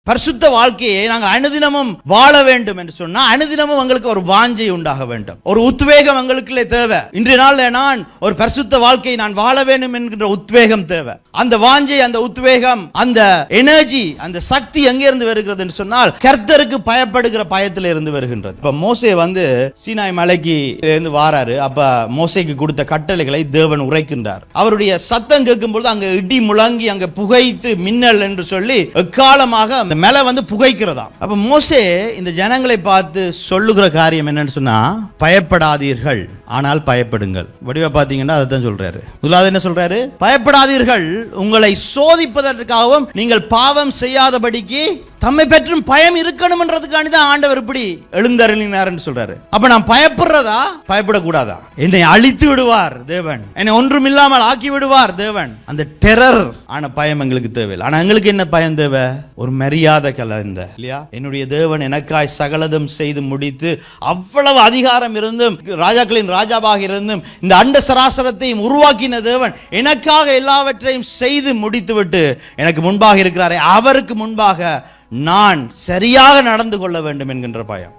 பரிசுத்த வாழ்க்கையை நாங்கள் அனுதினமும் வாழ வேண்டும் என்று சொன்னா அனுதினமும் எங்களுக்கு ஒரு வாஞ்சை உண்டாக வேண்டும், ஒரு உத்வேகம் எங்களுக்குள்ளே தேவை. இன்றைய நாள்ல நான் ஒரு பரிசுத்த வாழ்க்கையை நான் வாழ வேண்டும் என்கின்ற உத்வேகம் தேவை. அந்த வாஞ்சை, அந்த உத்வேகம், அந்த எனர்ஜி, அந்த சக்தி எங்கிருந்து வருகிறது என்று சொன்னால் கர்த்தருக்கு பயப்படுகிற பயத்தில் இருந்து வருகின்றது. இப்ப மோசே சீனாய் மலைக்கு இருந்து வாராரு. அப்ப மோசேக்கு கொடுத்த கட்டளைகளை தேவன் உரைக்கின்றார். அவருடைய சத்தம் கேட்கும் பொழுது அங்க இடி முழங்கி அங்க புகைத்து மின்னல் என்று சொல்லி எக்காலமாக அந்த மலை புகைக்கிறதா. அப்ப மோசே இந்த ஜனங்களை பார்த்து சொல்லுகிற காரியம் என்னன்னு சொன்னா, பயப்படாதீர்கள் ஆனால் பயப்படுங்கள். வடிவா பாத்தீங்கன்னா அதான் சொல்றாரு. முதலாவது என்ன சொல்றாரு? பயப்படாதீர்கள், உங்களை சோதிப்பதற்காகவும் நீங்கள் பாவம் செய்யாதபடிக்கு தம்மை பற்றும் பயம் இருக்கணும்ன்றதுக்காண்டி தான் ஆண்டவர் இப்படி எழுந்தருளினார் சொல்றாரு. அப்ப நான் பயப்படுறதா? பயப்படக்கூடாதா? என்னை அழித்து விடுவார் தேவன், என்னை ஒன்றும் இல்லாமல் ஆக்கி விடுவார் தேவன். அந்த டெரர் ஆன பயம் எங்களுக்கு தேவையில்லை. ஆனா எங்களுக்கு என்ன பயம் தேவை? ஒரு மரியாதை கலந்த இல்லையா, என்னுடைய தேவன் எனக்காய் சகலதும் செய்து முடித்து அவ்வளவு அதிகாரம் இருந்தும் ராஜாக்களின் ராஜாவாக இருந்தும் இந்த அண்ட சராசரத்தையும் உருவாக்கின தேவன் எனக்காக எல்லாவற்றையும் செய்து முடித்துவிட்டு எனக்கு முன்பாக இருக்கிறாரே, அவருக்கு முன்பாக நான் சரியாக நடந்து கொள்ள வேண்டும் என்கின்ற பயம்.